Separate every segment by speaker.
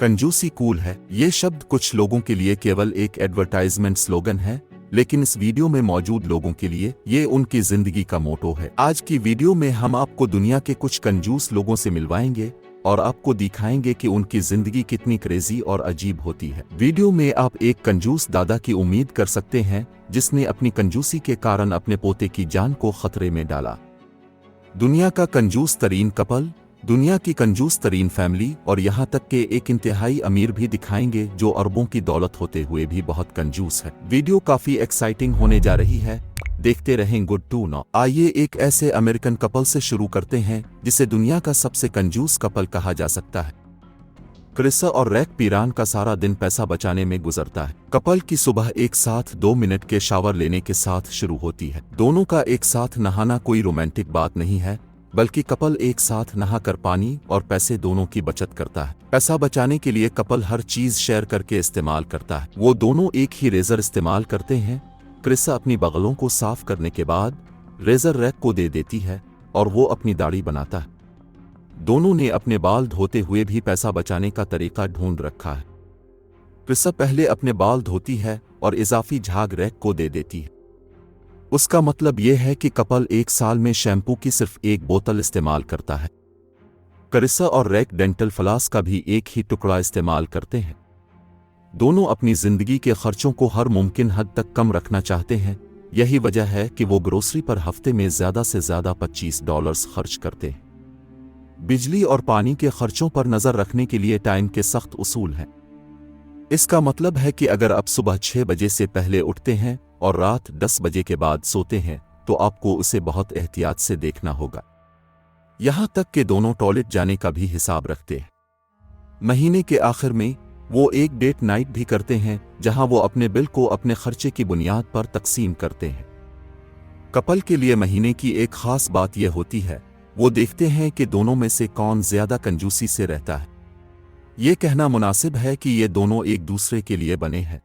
Speaker 1: कंजूसी कूल है। ये शब्द कुछ लोगों के लिए केवल एक एडवर्टाइजमेंट स्लोगन है, लेकिन इस वीडियो में मौजूद लोगों के लिए ये उनकी जिंदगी का मोटो है। आज की वीडियो में हम आपको दुनिया के कुछ कंजूस लोगों से मिलवाएंगे और आपको दिखाएंगे कि उनकी जिंदगी कितनी क्रेजी और अजीब होती है। वीडियो में आप एक कंजूस दादा की उम्मीद कर सकते हैं जिसने अपनी कंजूसी के कारण अपने पोते की जान को खतरे में डाला। दुनिया का कंजूस तरीन कपल, दुनिया की कंजूस तरीन फैमिली और यहाँ तक के एक इंतहाई अमीर भी दिखाएंगे जो अरबों की दौलत होते हुए भी बहुत कंजूस है। वीडियो काफी एक्साइटिंग होने जा रही है, देखते रहें। Good to know. आइए एक ऐसे अमेरिकन कपल से शुरू करते हैं जिसे दुनिया का सबसे कंजूस कपल कहा जा सकता है। क्रिसा और रैक पीरान का सारा दिन पैसा बचाने में गुजरता है। कपल की सुबह एक साथ 2 मिनट के शावर लेने के साथ शुरू होती है। दोनों का एक साथ नहाना कोई रोमांटिक बात नहीं है, बल्कि कपल एक साथ नहाकर पानी और पैसे दोनों की बचत करता है। पैसा बचाने के लिए कपल हर चीज शेयर करके इस्तेमाल करता है। वो दोनों एक ही रेजर इस्तेमाल करते हैं। क्रिसा अपनी बगलों को साफ करने के बाद रेजर रैक को दे देती है और वो अपनी दाढ़ी बनाता है। दोनों ने अपने बाल धोते हुए भी पैसा बचाने का तरीका ढूंढ रखा है। क्रिसा पहले अपने बाल धोती है और इजाफी झाग रैक को दे देती है। उसका मतलब यह है कि कपल एक साल में शैम्पू की सिर्फ एक बोतल इस्तेमाल करता है। क्रिसा और रैक डेंटल फ्लास का भी एक ही टुकड़ा इस्तेमाल करते हैं। दोनों अपनी जिंदगी के खर्चों को हर मुमकिन हद तक कम रखना चाहते हैं। यही वजह है कि वो ग्रोसरी पर हफ्ते में ज्यादा से ज्यादा $25 खर्च करते हैं। बिजली और पानी के खर्चों पर नजर रखने के लिए टाइम के सख्त उसूल हैं। इसका मतलब है कि अगर आप सुबह 6 बजे से पहले उठते हैं और रात 10 बजे के बाद सोते हैं तो आपको उसे बहुत एहतियात से देखना होगा। यहां तक कि दोनों टॉयलेट जाने का भी हिसाब रखते हैं। महीने के आखिर में वो एक डेट नाइट भी करते हैं जहां वो अपने बिल को अपने खर्चे की बुनियाद पर तकसीम करते हैं। कपल के लिए महीने की एक खास बात यह होती है, वो देखते हैं कि दोनों में से कौन ज्यादा कंजूसी से रहता है। ये कहना मुनासिब है कि ये दोनों एक दूसरे के लिए बने हैं।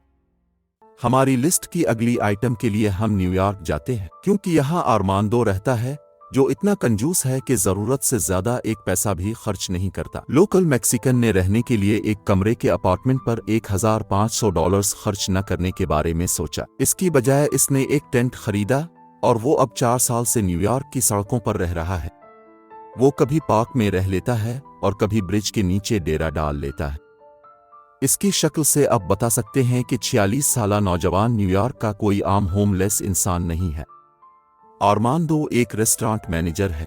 Speaker 1: हमारी लिस्ट की अगली आइटम के लिए हम न्यूयॉर्क जाते हैं, क्योंकि यहाँ आर्मांडो रहता है जो इतना कंजूस है कि जरूरत से ज्यादा एक पैसा भी खर्च नहीं करता। लोकल मैक्सिकन ने रहने के लिए एक कमरे के अपार्टमेंट पर $1,500 खर्च न करने के बारे में सोचा। इसकी बजाय इसने एक टेंट खरीदा और वो अब 4 साल से न्यूयॉर्क की सड़कों पर रह रहा है। वो कभी पार्क में रह लेता है और कभी ब्रिज के नीचे डेरा डाल लेता है। इसकी शक्ल से आप बता सकते हैं कि 46 साला नौजवान न्यूयॉर्क का कोई आम होमलेस इंसान नहीं है। आर्मांडो एक रेस्टोरेंट मैनेजर है।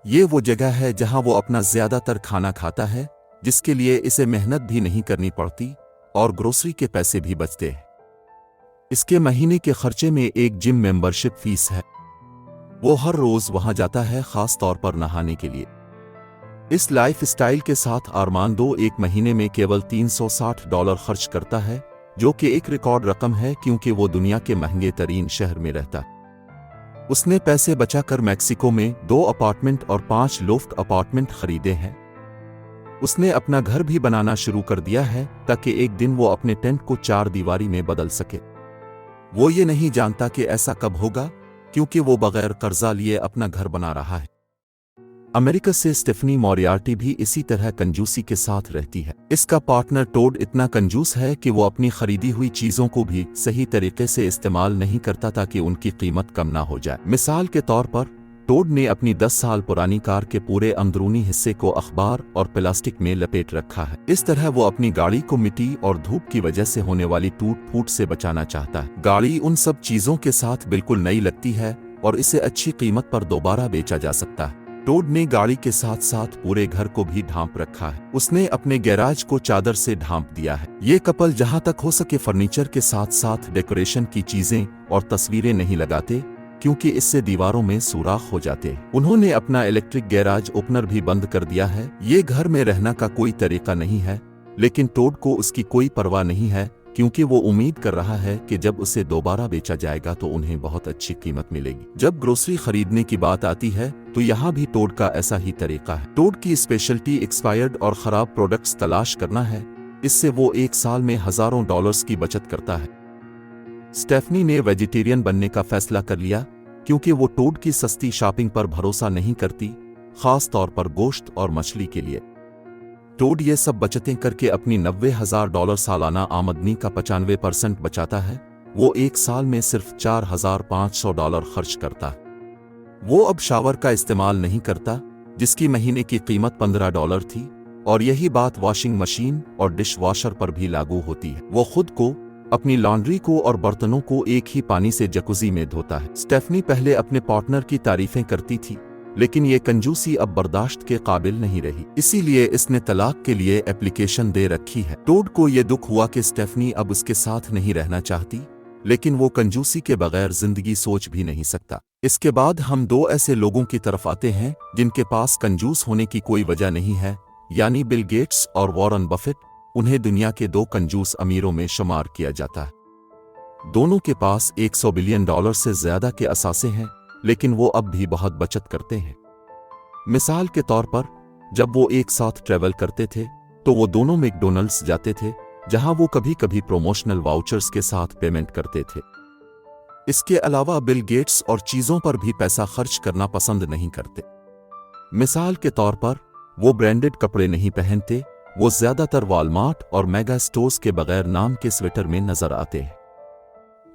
Speaker 1: ये वो जगह है जहां वो अपना ज्यादातर खाना खाता है, जिसके लिए इसे मेहनत भी नहीं करनी पड़ती और ग्रोसरी के पैसे भी बचते हैं। इसके महीने के खर्चे में एक जिम मेंबरशिप फीस है। वो हर रोज वहां जाता है, खास तौर पर नहाने के लिए। इस लाइफ स्टाइल के साथ आर्मांडो एक महीने में केवल $360 खर्च करता है, जो कि एक रिकॉर्ड रकम है क्योंकि वो दुनिया के महंगे तरीन शहर में रहता है। उसने पैसे बचाकर मैक्सिको में 2 अपार्टमेंट और 5 लोफ्ट अपार्टमेंट खरीदे हैं। उसने अपना घर भी बनाना शुरू कर दिया है ताकि एक दिन वो अपने टेंट को 4 दीवारी में बदल सके। वो ये नहीं जानता कि ऐसा कब होगा, क्योंकि वो बगैर कर्जा लिए अपना घर बना रहा है। अमेरिका से स्टेफनी मोरियार्टी भी इसी तरह कंजूसी के साथ रहती है। इसका पार्टनर टोड इतना कंजूस है कि वो अपनी खरीदी हुई चीजों को भी सही तरीके से इस्तेमाल नहीं करता ताकि उनकी कीमत कम ना हो जाए। मिसाल के तौर पर टोड ने अपनी 10 साल पुरानी कार के पूरे अंदरूनी हिस्से को अखबार और प्लास्टिक में लपेट रखा है। इस तरह वो अपनी गाड़ी को मिट्टी और धूप की वजह से होने वाली टूट फूट से बचाना चाहता है। गाड़ी उन सब चीजों के साथ बिल्कुल नई लगती है और इसे अच्छी कीमत पर दोबारा बेचा जा सकता है। टोड ने गाड़ी के साथ साथ पूरे घर को भी ढांप रखा है। उसने अपने गैराज को चादर से ढांप दिया है। ये कपल जहां तक हो सके फर्नीचर के साथ साथ डेकोरेशन की चीजें और तस्वीरें नहीं लगाते, क्योंकि इससे दीवारों में सुराख हो जाते हैं। उन्होंने अपना इलेक्ट्रिक गैराज ओपनर भी बंद कर दिया है। ये घर में रहना का कोई तरीका नहीं है, लेकिन टोड को उसकी कोई परवाह नहीं है, क्योंकि वो उम्मीद कर रहा है कि जब उसे दोबारा बेचा जाएगा तो उन्हें बहुत अच्छी कीमत मिलेगी। जब ग्रोसरी खरीदने की बात आती है तो यहाँ भी टोड का ऐसा ही तरीका है। टोड की स्पेशलिटी एक्सपायर्ड और खराब प्रोडक्ट्स तलाश करना है। इससे वो एक साल में हजारों डॉलर्स की बचत करता है। स्टेफनी ने वेजिटेरियन बनने का फैसला कर लिया क्योंकि वो टोड की सस्ती शॉपिंग पर भरोसा नहीं करती, खास तौर पर गोश्त और मछली के लिए। टोड ये सब बचतें करके अपनी $90,000 सालाना आमदनी का 95% बचाता है। वो एक साल में सिर्फ $4,500 खर्च करता है। वो अब शावर का इस्तेमाल नहीं करता, जिसकी महीने की कीमत $15 थी, और यही बात वॉशिंग मशीन और डिश वॉशर पर भी लागू होती है। वो खुद को, अपनी लॉन्ड्री को और बर्तनों को एक ही पानी से जकुज़ी में धोता है। स्टेफनी पहले अपने पार्टनर की तारीफें करती थी, लेकिन ये कंजूसी अब बर्दाश्त के काबिल नहीं रही। इसीलिए इसने तलाक के लिए एप्लीकेशन दे रखी है। टोड को ये दुख हुआ कि स्टेफनी अब उसके साथ नहीं रहना चाहती, लेकिन वो कंजूसी के बगैर जिंदगी सोच भी नहीं सकता। इसके बाद हम दो ऐसे लोगों की तरफ आते हैं जिनके पास कंजूस होने की कोई वजह नहीं है, यानी बिल गेट्स और वॉरेन बफेट। उन्हें दुनिया के दो कंजूस अमीरों में शुमार किया जाता है। दोनों के पास $100 बिलियन से ज्यादा के असासे हैं, लेकिन वो अब भी बहुत बचत करते हैं। मिसाल के तौर पर, जब वो एक साथ ट्रैवल करते थे तो वो दोनों मैकडॉनल्ड्स जाते थे, जहां वो कभी कभी प्रोमोशनल वाउचर्स के साथ पेमेंट करते थे। इसके अलावा बिल गेट्स और चीजों पर भी पैसा खर्च करना पसंद नहीं करते। मिसाल के तौर पर, वो ब्रांडेड कपड़े नहीं पहनते। वो ज्यादातर वॉलमार्ट और मेगा स्टोर्स के बगैर नाम के स्वेटर में नजर आते हैं।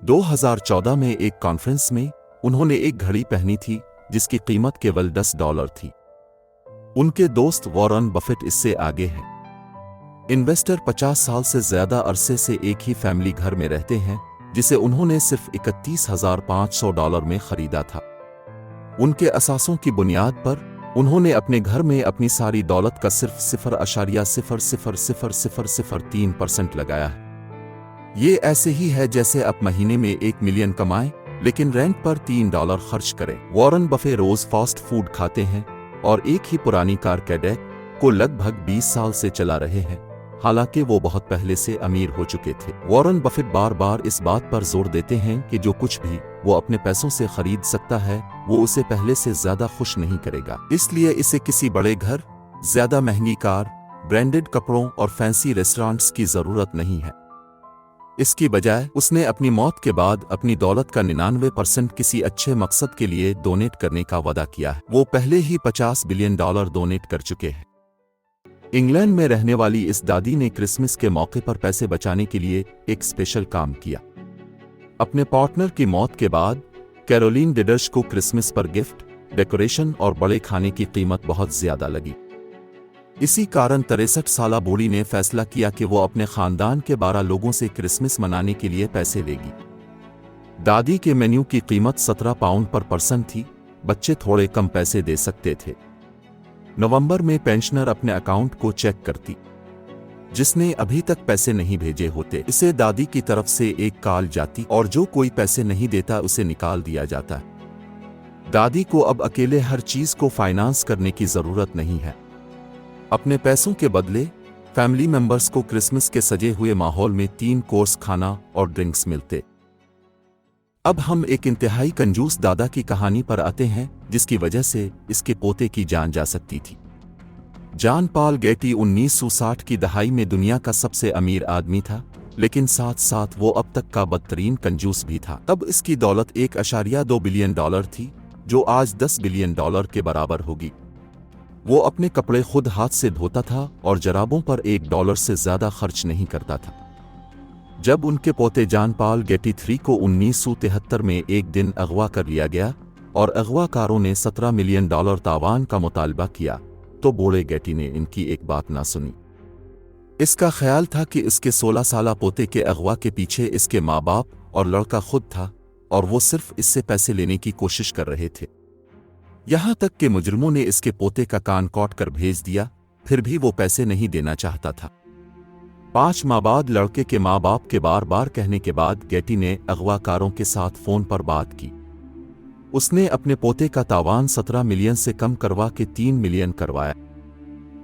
Speaker 1: 2014 में एक कॉन्फ्रेंस में उन्होंने एक घड़ी पहनी थी जिसकी कीमत केवल $10 थी। उनके दोस्त वॉरेन बफेट इससे आगे हैं। इन्वेस्टर 50 साल से ज्यादा अरसे से एक ही फैमिली घर में रहते हैं, जिसे उन्होंने सिर्फ $31,500 में खरीदा था। उनके असासों की बुनियाद पर उन्होंने अपने घर में अपनी सारी दौलत का सिर्फ 0.00003% लगाया है। ये ऐसे ही है जैसे आप महीने में 1 मिलियन कमाएं, लेकिन रेंट पर $3 खर्च करें। वॉरेन बफे रोज फास्ट फूड खाते हैं और एक ही पुरानी कार कैडेट को लगभग 20 साल से चला रहे हैं, हालांकि वो बहुत पहले से अमीर हो चुके थे। वॉरेन बफेट बार बार इस बात पर जोर देते हैं कि जो कुछ भी वो अपने पैसों से खरीद सकता है, वो उसे पहले से ज्यादा खुश नहीं करेगा। इसलिए इसे किसी बड़े घर, ज्यादा महंगी कार, ब्रांडेड कपड़ों और फैंसी रेस्टोरेंट्स की जरूरत नहीं है। इसकी बजाय उसने अपनी मौत के बाद अपनी दौलत का 99% किसी अच्छे मकसद के लिए डोनेट करने का वादा किया है। वो पहले ही $50 बिलियन डोनेट कर चुके हैं। इंग्लैंड में रहने वाली इस दादी ने क्रिसमस के मौके पर पैसे बचाने के लिए एक स्पेशल काम किया। अपने पार्टनर की मौत के बाद कैरोलिन डिडर्श को क्रिसमस पर गिफ्ट, डेकोरेशन और बड़े खाने की कीमत बहुत ज्यादा लगी। इसी कारण 63 साला बूढ़ी ने फैसला किया कि वो अपने खानदान के 12 लोगों से क्रिसमस मनाने के लिए पैसे लेगी। दादी के मेन्यू की कीमत £17 पर पर्सन थी। बच्चे थोड़े कम पैसे दे सकते थे। नवंबर में पेंशनर अपने अकाउंट को चेक करती, जिसने अभी तक पैसे नहीं भेजे होते इसे दादी की तरफ से एक कॉल जाती और जो कोई पैसे नहीं देता उसे निकाल दिया जाता। दादी को अब अकेले हर चीज को फाइनेंस करने की जरूरत नहीं है। अपने पैसों के बदले फैमिली मेंबर्स को क्रिसमस के सजे हुए माहौल में 3 कोर्स खाना और ड्रिंक्स मिलते। अब हम एक इंतहाई कंजूस दादा की कहानी पर आते हैं, जिसकी वजह से इसके पोते की जान जा सकती थी। जॉन पॉल गेटी 1960 की दहाई में दुनिया का सबसे अमीर आदमी था, लेकिन साथ साथ वो अब तक का बदतरीन कंजूस भी था। तब इसकी दौलत $1.2 बिलियन थी, जो आज $10 बिलियन के बराबर होगी। वो अपने कपड़े खुद हाथ से धोता था और जराबों पर $1 से ज्यादा खर्च नहीं करता था। जब उनके पोते जॉन पॉल गेटी 3 को 1973 में एक दिन अगवा कर लिया गया और अगवाकारों ने $17 मिलियन तावान का मुतालबा किया, तो बूढ़े गेटी ने इनकी एक बात ना सुनी। इसका ख्याल था कि इसके 16 साला पोते के अगवा के पीछे इसके माँ बाप और लड़का खुद था, और वो सिर्फ इससे पैसे लेने की कोशिश कर रहे थे। यहां तक कि मुजरिमों ने इसके पोते का कान काट कर भेज दिया, फिर भी वो पैसे नहीं देना चाहता था। 5 माह बाद लड़के के माँ बाप के बार बार कहने के बाद गेटी ने अगवाकारों के साथ फोन पर बात की। उसने अपने पोते का तावान 17 मिलियन से कम करवा के 3 मिलियन करवाया।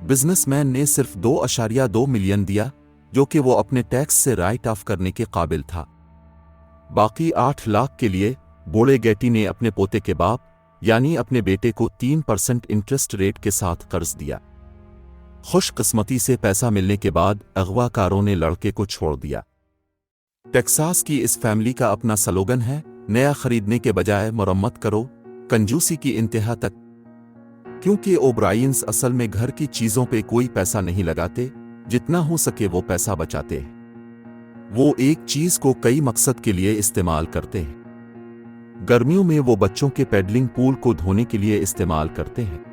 Speaker 1: बिजनेसमैन ने सिर्फ $2.2 मिलियन दिया, जो कि वो अपने टैक्स से राइट ऑफ करने के काबिल था। बाकी 8 लाख के लिए बूढ़े गेटी ने अपने पोते के बाप यानी अपने बेटे को 3% इंटरेस्ट रेट के साथ कर्ज दिया। खुशकिस्मती से पैसा मिलने के बाद अगवाकारों ने लड़के को छोड़ दिया। टेक्सास की इस फैमिली का अपना स्लोगन है, नया खरीदने के बजाय मरम्मत करो, कंजूसी की इंतहा तक। क्योंकि ओब्रायंस असल में घर की चीजों पे कोई पैसा नहीं लगाते, जितना हो सके वो पैसा बचाते हैं। वो एक चीज को कई मकसद के लिए इस्तेमाल करते हैं। गर्मियों में वो बच्चों के पेडलिंग पूल को धोने के लिए इस्तेमाल करते हैं।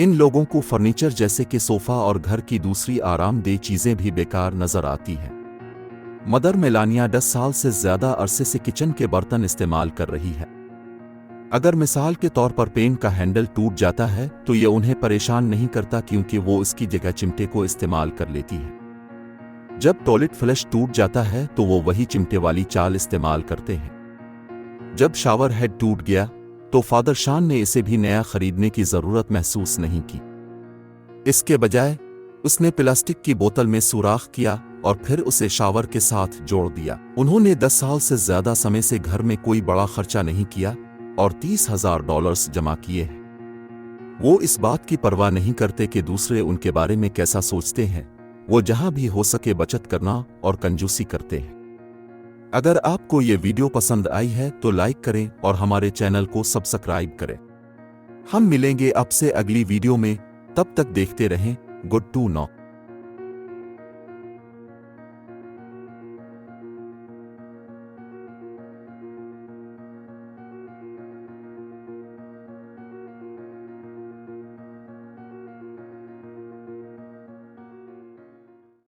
Speaker 1: इन लोगों को फर्नीचर जैसे कि सोफा और घर की दूसरी आरामदेह चीजें भी बेकार नजर आती हैं। मदर मेलानिया 10 साल से ज्यादा अरसे से किचन के बर्तन इस्तेमाल कर रही है। अगर मिसाल के तौर पर पेन का हैंडल टूट जाता है तो ये उन्हें परेशान नहीं करता, क्योंकि वो इसकी जगह चिमटे को इस्तेमाल कर लेती है। जब टॉयलेट फ्लश टूट जाता है तो वो वही चिमटे वाली चाल इस्तेमाल करते हैं। जब शावर हेड टूट गया तो फादर शान ने इसे भी नया खरीदने की जरूरत महसूस नहीं की। इसके बजाय उसने प्लास्टिक की बोतल में सुराख किया और फिर उसे शावर के साथ जोड़ दिया। उन्होंने 10 साल से ज्यादा समय से घर में कोई बड़ा खर्चा नहीं किया और $30,000 जमा किए हैं। वो इस बात की परवाह नहीं करते कि दूसरे उनके बारे में कैसा सोचते हैं। वो जहां भी हो सके बचत करना और कंजूसी करते हैं। अगर आपको ये वीडियो पसंद आई है तो लाइक करें और हमारे चैनल को सब्सक्राइब करें। हम मिलेंगे आपसे अगली वीडियो में, तब तक देखते रहें गुड टू नो।